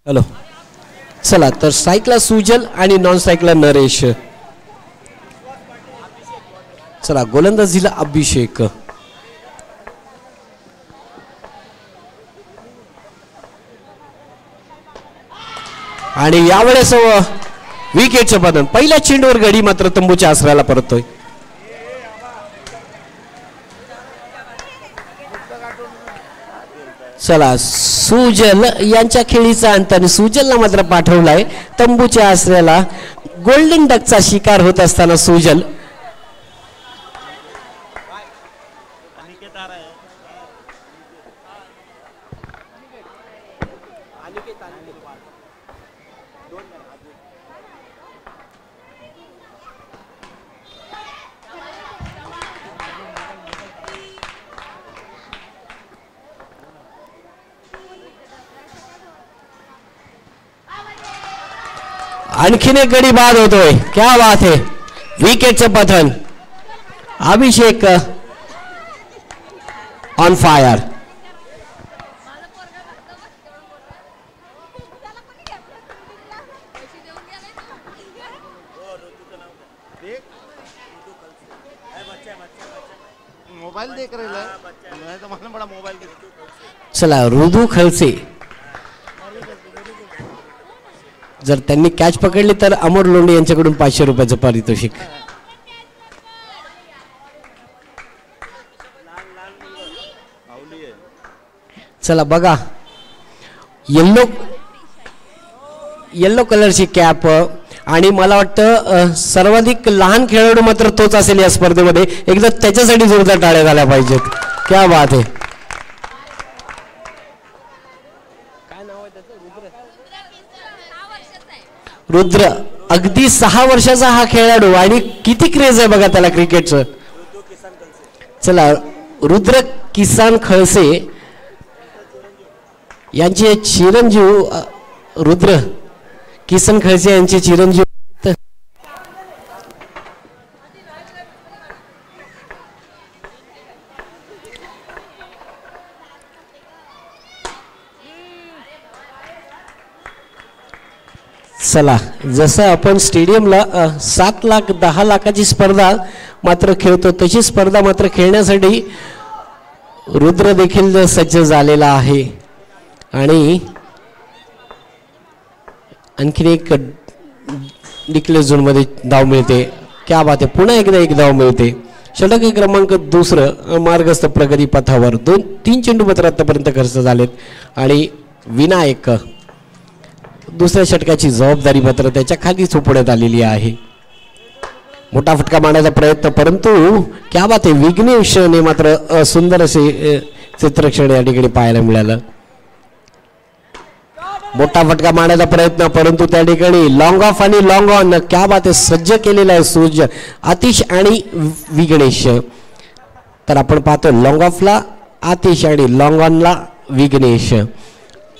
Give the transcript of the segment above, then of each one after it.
Hello चला तर स्ट्राईकला सुजल आणि नॉन स्ट्राईकला नरेश. चला गोलंदाजीला अभिषेक. आणि यावेळेस विकेटचं बदल. पहिल्या चेंडूवर गडी मात्र तंबूच्या आसऱ्याला परततोय. चला सुजल यांच्या खेळीचा अंत आणि सुजलला मात्र पाठवलाय तंबूच्या आसऱ्याला. गोल्डन डकचा शिकार होत असताना सुजल आणखीन एक गडी बाद होतोय. क्या बात है. विकेटचं पतन. अभिषेक ऑन फायर. मोबाइल देख रहे तो मालूम बड़ा मोबाइल. चला ऋदू खलसे जर त्यांनी कॅच पकडली तर अमोल लोंढे यांच्याकडून 500 रुपयाचं पारितोषिक. चला बघा येल्लो कलरची कॅप आणि मला वाटतं सर्वाधिक लहान खेळाडू मात्र तोच असेल या स्पर्धेमध्ये. एकदा त्याच्यासाठी जोरदार टाळ्या झाल्या पाहिजेत. क्या बात आहे. रुद्र अगदी 6 वर्षाचा हा खेळाडू आणि किती क्रेज आहे बघा त्याला क्रिकेटचं. चला रुद्र किसान खळसे यांचे चिरंजीव रुद्र किसन खळसे यांचे चिरंजीव चला जसं आपण स्टेडियमला 7 लाख 10 लाखाची स्पर्धा मात्र खेळतो तशी स्पर्धा मात्र खेळण्यासाठी रुद्र देखील सज्ज झालेला आहे. आणि आणखीन एक डिक्लेअर झोन मध्ये धाव मिळते. क्या बात आहे. पुन्हा एकदा एक धाव मिळते. षटक क्रमांक 2 मार्गस्थ प्रगती पथावर. 3 चेंडू मात्र आतापर्यंत खर्च झालेत आणि विनायक दुसऱ्या षटकाची जबाबदारी मात्र त्याच्या खाली सोपवण्यात आलेली आहे. मोठा फटका मारण्याचा प्रयत्न परंतु क्या बात आहे. विघ्नेशने मात्र सुंदर असे चित्रक्षण या ठिकाणी पाहायला मिळालं. मोठा फटका मारण्याचा प्रयत्न परंतु त्या ठिकाणी लॉंग ऑफ आणि लॉंग ऑन. क्या बात आहे. सज्ज केलेला आहे सूर्य आतिश आणि विघ्नेश. तर आपण पाहतो लॉंग ऑफला आतिश आणि लॉंग ऑनला विघ्नेश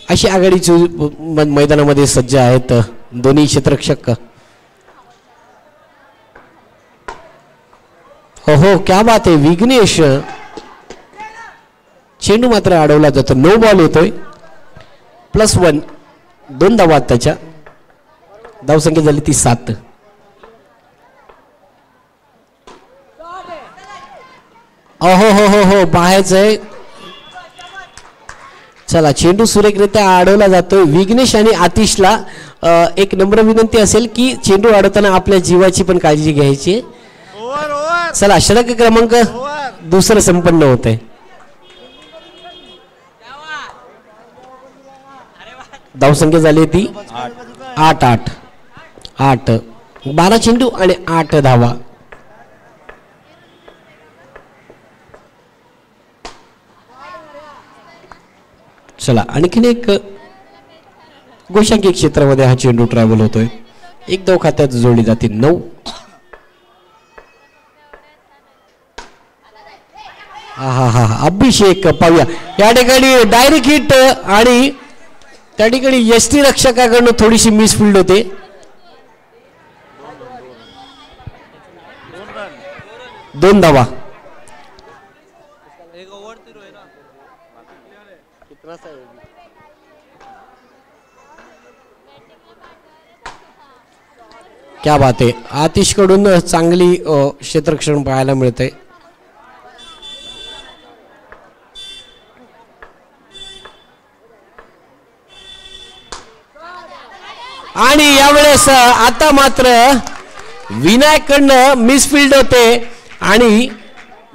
अशी आघाडीची मैदानामध्ये सज्ज आहेत दोन्ही क्षेत्ररक्षक. हो हो क्या बात आहे. विघ्नेश चेंडू मात्र अडवला जातो. 9 बॉल येतोय +1. 2 धावा त्याच्या. धावसंख्या झाली ती 7. हो हो हो हो बाहेरच आहे. चला चेंडू सुरेखरित्या अडवला जातोय. विघ्नेश आणि आतिशला एक नम्र विनंती असेल की चेंडू अडवताना आपल्या जीवाची पण काळजी घ्यायची. चला षटक क्रमांक 2 संपन्न होत आहे. धावसंख्या झाली ती 8. 12 चेंडू आणि 8 धावा. चला आणखीन एक गोशांकी क्षेत्रामध्ये हा चेंडू ट्रॅव्हल होतोय. एक धाव खात्यात जोडली जाते 9. हा अभिषेक पाहूया या ठिकाणी डायरेक्ट हिट आणि त्या ठिकाणी यष्टी रक्षकाकडून थोडीशी मिसफिल्ड होते. 2 धावा. क्या बात आहे, आतिश कडून चांगली क्षेत्ररक्षण पाहायला मिळते. आणि यावेळेस आता मात्र विनायकडनं मिसफिल्ड होते आणि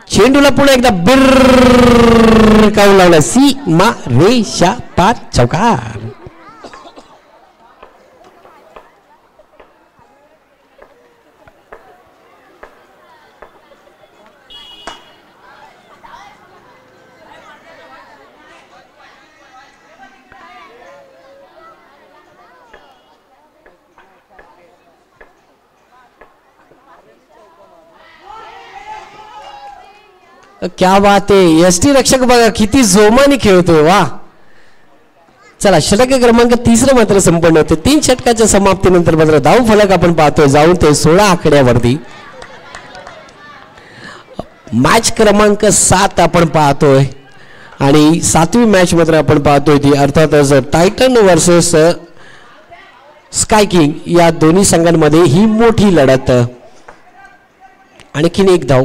चेंडूला पुन्हा एकदा बिर्र काढून लावला. सीमा रेषा पार, चौकार. क्या बात आहे, एसटी रक्षक बघा किती जोमाने खेळतोय. वा, चला षटक क्रमांक 3 मात्र संपन्न होते. 3 षटकाच्या समाप्तीनंतर मात्र धाव फलक आपण पाहतोय जाऊन ते 16 आकड्यावरती. मॅच क्रमांक 7 आपण पाहतोय आणि 7वी मॅच मात्र आपण पाहतोय ती अर्थातच टायटन वर्सेस स्काय किंग या दोन्ही संघांमध्ये ही मोठी लढत. आणखीन एक धाव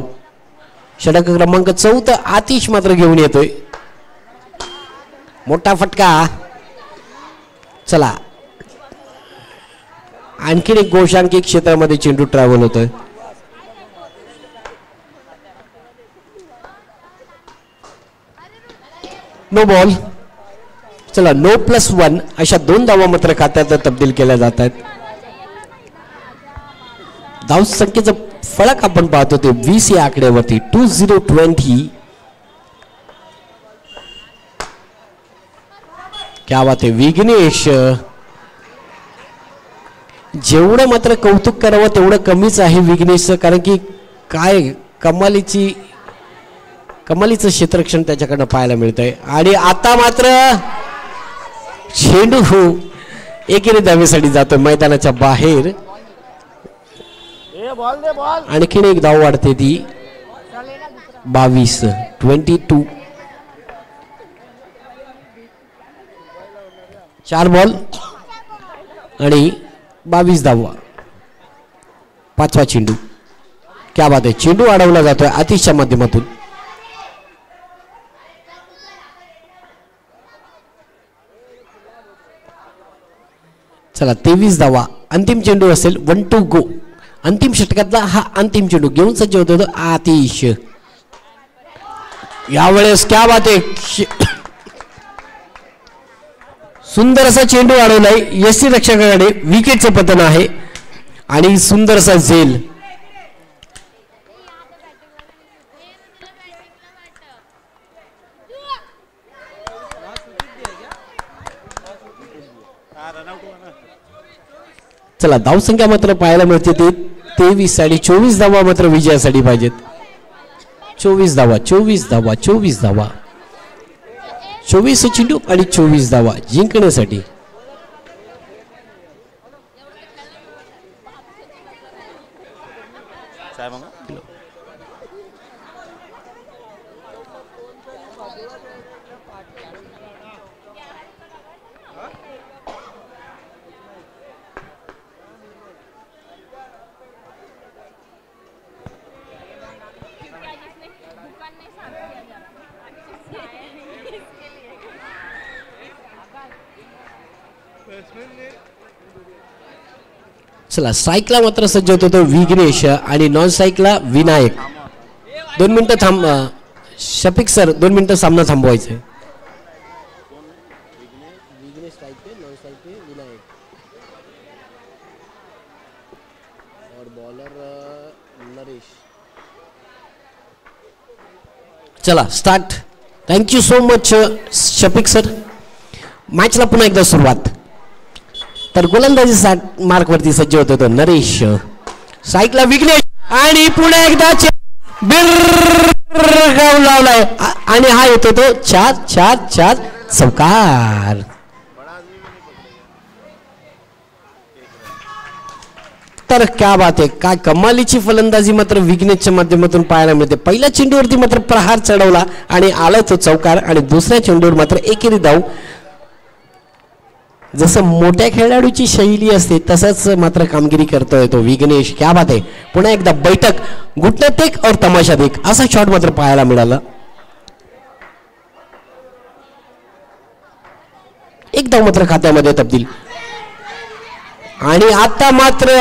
षटक क्रमांक 14 आतिश मात्र घेऊन येतोय. मोठा फटका. चला आणखीन एक गोशांकित क्षेत्रामध्ये चेंडू ट्रॅव्हल होतोय. No ball. चला नो +1 अशा 2 धावा मात्र खात्यात तब्दील केल्या जात आहेत. धाव संख्येचं फलक आपण पाहतो ते 20 या आकड्यावरती 2020. क्या बात आहे, विघ्नेश जेवढं मात्र कौतुक करावं तेवढं कमीच आहे विघ्नेशचं, कारण की काय कमालीचं क्षेत्ररक्षण त्याच्याकडनं पाहायला मिळतंय. आणि आता मात्र चेंडू एकेरी धावेसाठी जातोय मैदानाच्या बाहेर. आणखीन एक धाव वाढते ती 22. 4 बॉल आणि 22 धावा. 5वा चेंडू. क्या बात आहे, चेंडू अडवला जातोय आतिशच्या माध्यमातून. चला 23 धावा. अंतिम चेंडू असेल. 1 to go. अंतिम षटकातला हा अंतिम चेंडू घेऊन सज्ज होतो आतिश. यावेळेस क्या बात आहे, सुंदर असा चेंडू अडवलाय यष्टी रक्षकाकडे. विकेटचं पतन आहे आणि सुंदर असा झेल. चला धावसंख्या मात्र पाहायला मिळते ते 23 आणि 24 धावा मात्र विजयासाठी पाहिजेत. 24 धावा 24 धावा 24 धावा. 24 चेंडू आणि 24 धावा जिंकण्यासाठी. चला स्ट्राईकला मात्र सज्ज होतो तो विघ्नेश आणि नॉन स्ट्राईकला विनायक. 2 मिनिटं थांब शफिक सर, 2 मिनिटं सामना थांबवायचं. चला start. Thank you so much Shafiq sir. मॅचला पुन्हा एकदा सुरुवात. तर गोलंदाजी मार्क वरती सज्ज होतो तो नरेश. साईकला विघ्नेश आणि पुन्हा एकदा लावलाय आणि हा येतो तो 4-4-4 चौकार. तर क्या बात आहे, काय कमालीची फलंदाजी मात्र विघ्नेशच्या माध्यमातून पाहायला मिळते. पहिल्या चेंडूवरती मात्र प्रहार चढवला आणि आला तो चौकार आणि दुसऱ्या चेंडूवर मात्र एकेरी धाव. जसं मोठ्या खेळाडूची शैली असते तसंच मात्र कामगिरी करतोय तो विघ्नेश. क्या बात आहे. पुन्हा एकदा बैठक, घुटण्यात टेक और तमाशा देख असा शॉट मात्र पाहायला मिळाला. एक धाव मात्र खात्यामध्ये तब्दील. आणि आता मात्र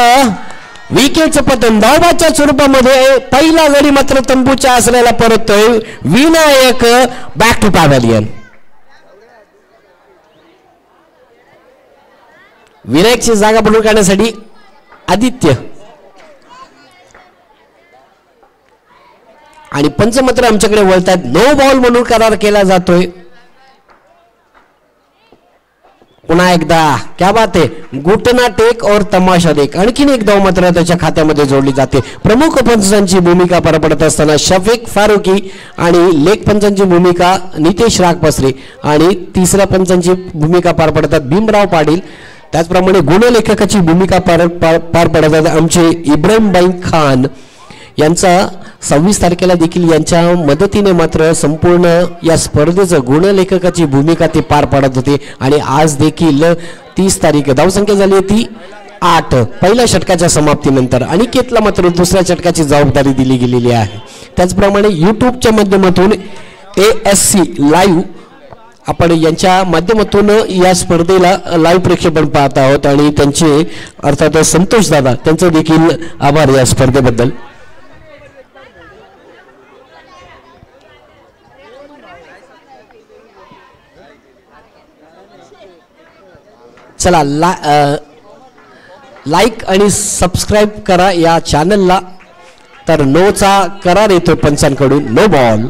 विकेटचं पतन धावबाच्या स्वरूपामध्ये. पहिला गडी मात्र तंबूच्या आसऱ्याला परततोय विनायक. Back to pavilion. विनायकची जागा पडून काढण्यासाठी आदित्य आणि पंच मात्र आमच्याकडे वळतात. नो बॉल म्हणून करार केला जातोय. पुन्हा एकदा क्या बात आहे. घुटना टेक और तमाशा देख. आणखीन एक धाव मात्र त्याच्या खात्यामध्ये जोडली जाते. प्रमुख पंचांची भूमिका पार पडत असताना शफीक फारुकी आणि लेख पंचांची भूमिका नितेश रागपसरे आणि तिसऱ्या पंचांची भूमिका पार पडतात भीमराव पाटील. त्याचप्रमाणे गुणलेखकाची भूमिका पार पडतात आमचे इब्राहिमबाई खान यांचा. 26 तारखेला देखील यांच्या मदतीने मात्र संपूर्ण या स्पर्धेचं गुणलेखकाची भूमिका ते पार पाडत होते. आणि आज देखील 30 तारीख धावसंख्या झाली होती 8 पहिल्या षटकाच्या समाप्तीनंतर. अनिकेतला मात्र दुसऱ्या षटकाची जबाबदारी दिली गेलेली आहे. त्याचप्रमाणे यूट्यूबच्या माध्यमातून ASC लाईव्ह आपण यांच्या माध्यमातून या स्पर्धेला लाईव्ह प्रक्षेपण पाहत आहोत. आणि त्यांचे अर्थात संतोष दादा त्यांचं देखील आभार या स्पर्धेबद्दल. चला लाईक आणि सबस्क्राईब करा या चॅनलला. तर नोचा करार येतोय पंचांकडून. No ball.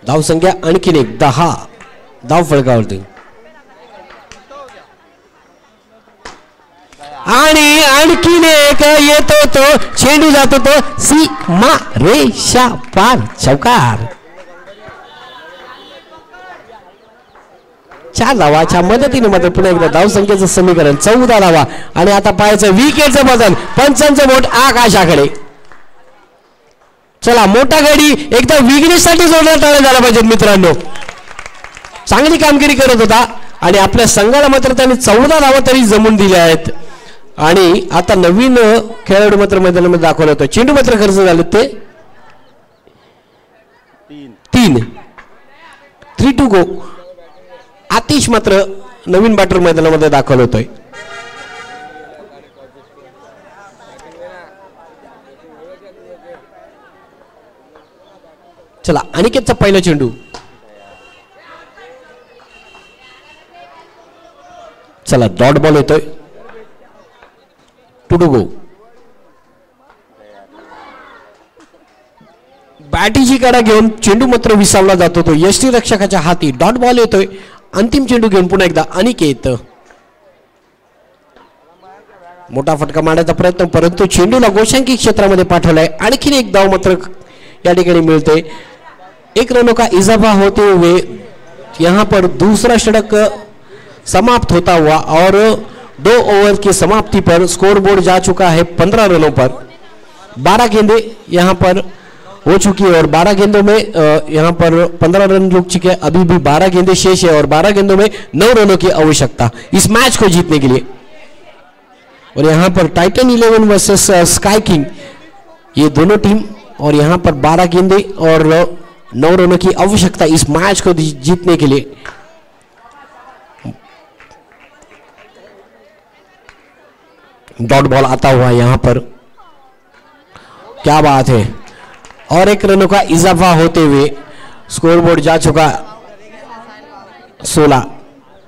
धावसंख्या आणखीन एक 10 धाव फळकावरती. आणि आणखीन एक येतो तो चेंडू जातो तो सीमा रेषा पार. चौकार. 4 धावाच्या मदतीने मात्र पुन्हा एकदा धावसंख्येचं समीकरण 14 धावा. आणि आता पाहायचं विकेटचं बदल. पंचांचं बोट आकाशाकडे. चला मोठा गडी एकदा विघ्नेशसाठी जोडण्यात झाला पाहिजे मित्रांनो. चांगली कामगिरी करत होता आणि आपल्या संघाला मात्र त्यांनी 14 धावा तरी जमून दिल्या आहेत. आणि आता नवीन खेळाडू मात्र मैदानामध्ये दाखवला होता. चेंडू मात्र खर्च झाले ते 3 3 टू गो. आतिश मात्र नवीन बॅटर मैदानामध्ये दाखवलं होतोय. चला अनिकेतचा पहिला चेंडू. चला डॉट बॉल येतोय. 2 टू गो. बॅटीची कडा घेऊन चेंडू मात्र विसावला जातो तो यष्टीरक्षकाच्या हाती. डॉट बॉल येतोय. अंतिम चेंडू घेऊन पुन्हा एकदा अनिकेत. मोठा फटका मारण्याचा प्रयत्न परंतु चेंडूला गोशांकी क्षेत्रामध्ये पाठवलाय. आणखीन एक धाव मात्र या ठिकाणी मिळते. 1 रनों का इजाफा होते हुए यहाँ पर दूसरा षटक समाप्त होता हुआ और 2 ओवर की समाप्ति पर स्कोर बोर्ड जा चुका है 15 रनों पर. 12 गेंदें यहाँ पर हो चुकी है और 12 गेंदों में यहाँ पर 15 रन रुक चुके हैं. अभी भी 12 गेंदें शेष है और 12 गेंदों में 9 रनों की आवश्यकता इस मैच को जीतने के लिए. और यहाँ पर टाइटन 11 वर्सेस स्काई किंग ये दोनों टीम. और यहाँ पर 12 गेंदें और 9 रनों की आवश्यकता इस मैच को जीतने के लिए. डॉट बॉल आता हुआ यहाँ पर. क्या बात है. और 1 रनों का इजाफा होते हुए स्कोरबोर्ड जा चुका 16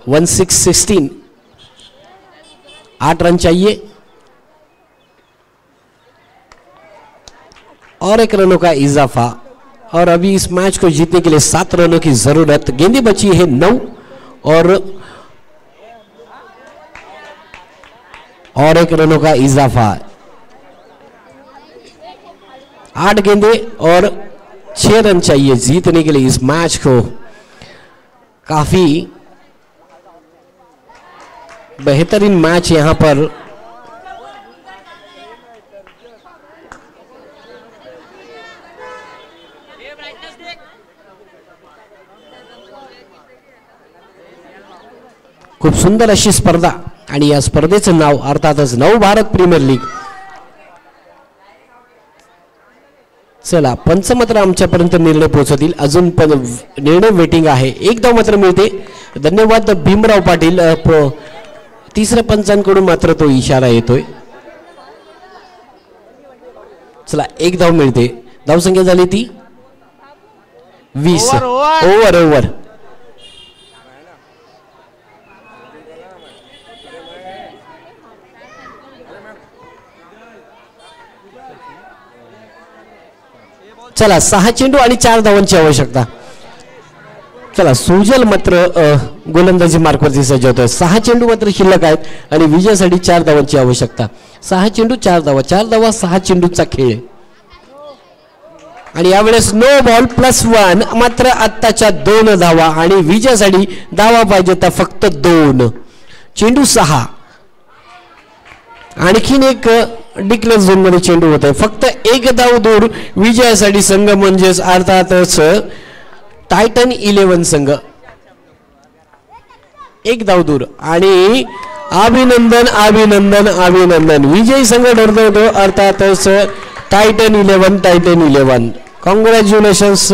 16 8 रन चाहिए और 1 रनों का इजाफा. और अभी इस मैच को जीतने के लिए 7 रनों की जरूरत. गेंदें बची है 9 और 1 रनों का इजाफा. 8 गेंदें और 6 रन चाहिए जीतने के लिए इस मैच को. काफी बेहतरीन मैच यहां पर. खूप सुंदर अशी स्पर्धा आणि या स्पर्धेचं नाव अर्थातच नव भारत प्रीमियर लीग. चला पंच मात्र आमच्यापर्यंत निर्णय पोहोचवतील. अजून पण निर्णय वेटिंग आहे. एक धाव मात्र मिळते. धन्यवाद भीमराव पाटील. तिसऱ्या पंचांकडून मात्र तो इशारा येतोय. चला एक धाव मिळते. धावसंख्या झाली ती 20. ओव्हर चला 6 चेंडू आणि 4 धावांची आवश्यकता. चला सुजल मात्र गोलंदाजी मार्कवरती सज्ज होतोय. 6 चेंडू मात्र शिल्लक आहेत आणि विजयासाठी 4 धावांची आवश्यकता. 6 चेंडू 4 धावा, 4 धावा 6 चेंडूचा खेळ आणि यावेळेस नो बॉल +1 मात्र आत्ताच्या 2 धावा आणि विजयासाठी धावा पाहिजे तर फक्त 2. चेंडू 6. आणखीन एक डिक्लेअर झोन मध्ये चेंडू होत आहे. फक्त 1 धाव दूर विजयासाठी संघ म्हणजेच अर्थातच टायटन 11 संघ 1 धाव दूर आणि अभिनंदन अभिनंदन अभिनंदन. विजयी संघ ठरतो अर्थातच टायटन 11. कॉंग्रॅच्युलेशन्स.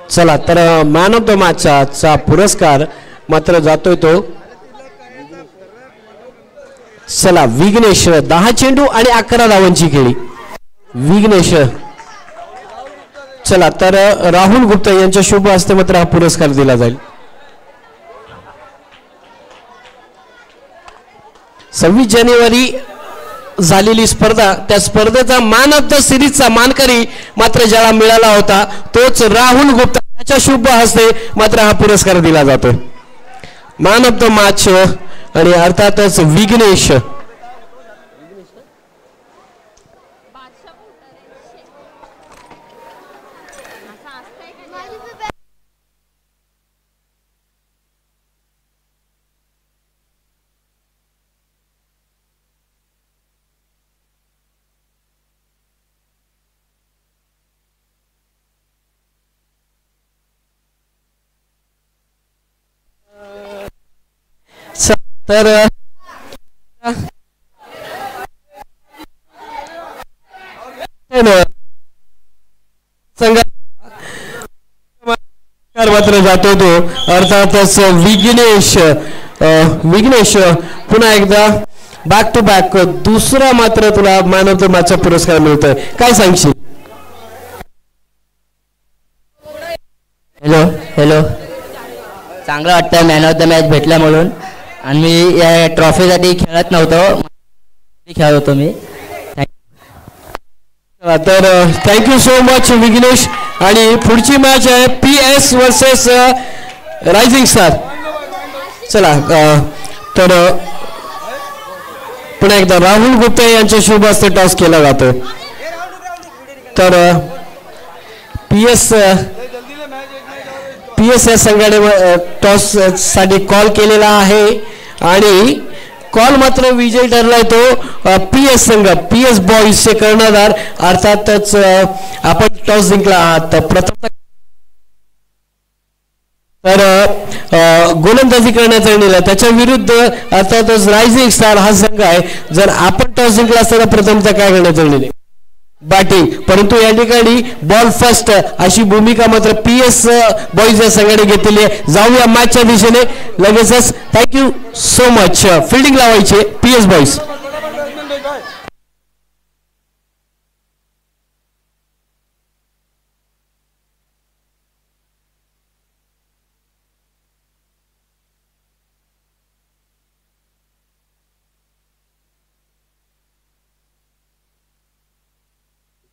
चला तर मॅन ऑफ द मॅचचा पुरस्कार मात्र जातोय तो चला विघ्नेश. 10 चेंडू आणि 11 धावांची खेळी विघ्नेश. चला तर राहुल गुप्ता यांच्या शुभ हस्ते मात्र हा पुरस्कार दिला जाईल. 26 जानेवारी झालेली स्पर्धा, त्या स्पर्धेचा मॅन ऑफ द सिरीजचा मानकरी मात्र ज्याला मिळाला होता तोच राहुल गुप्ता. याच्या शुभ हस्ते मात्र हा पुरस्कार दिला जातो. मॅन ऑफ द मॅच आणि अर्थातच विघ्नेश. तर मात्र जातो तो अर्थातच विघ्नेश. विघ्नेश पुन्हा एकदा बॅक टू बॅक दुसरा मात्र तुला मॅन ऑफ द मॅचचा पुरस्कार मिळतोय. काय सांगशील? Hello hello. चांगलं वाटतं मॅन ऑफ द मॅच भेटला म्हणून. आणि मी या ट्रॉफीसाठी खेळत नव्हतो, खेळत होतो मी. तर थँक्यू सो मच विघ्नेश. आणि पुढची मॅच आहे PS वर्सेस रायझिंग स्टार. चला तर पुन्हा एकदा राहुल गुप्ता यांच्या शुभ हस्ते टॉस केला जातो. तर PS या संघाने टॉस साठी कॉल केलेला आहे आणि कॉल मात्र विजयी ठरलाय तो PS संघ. PS बॉईजचे कर्णधार अर्थातच आपण टॉस जिंकला आहात. प्रथम तर गोलंदाजी करण्याचा निर्णय त्याच्या विरुद्ध अर्थातच रायझिंग स्टार हा संघ आहे. जर आपण टॉस जिंकला असता प्रथमचा काय करण्याचा निर्णय बॅटिंग, परंतु या ठिकाणी बॉल फर्स्ट अशी भूमिका मात्र PS बॉईज या संघाने घेतलेली आहे. जाऊया मॅचच्या दिशेने लगेचच. Thank you so much. फिल्डिंग लावायचे PS बॉईज.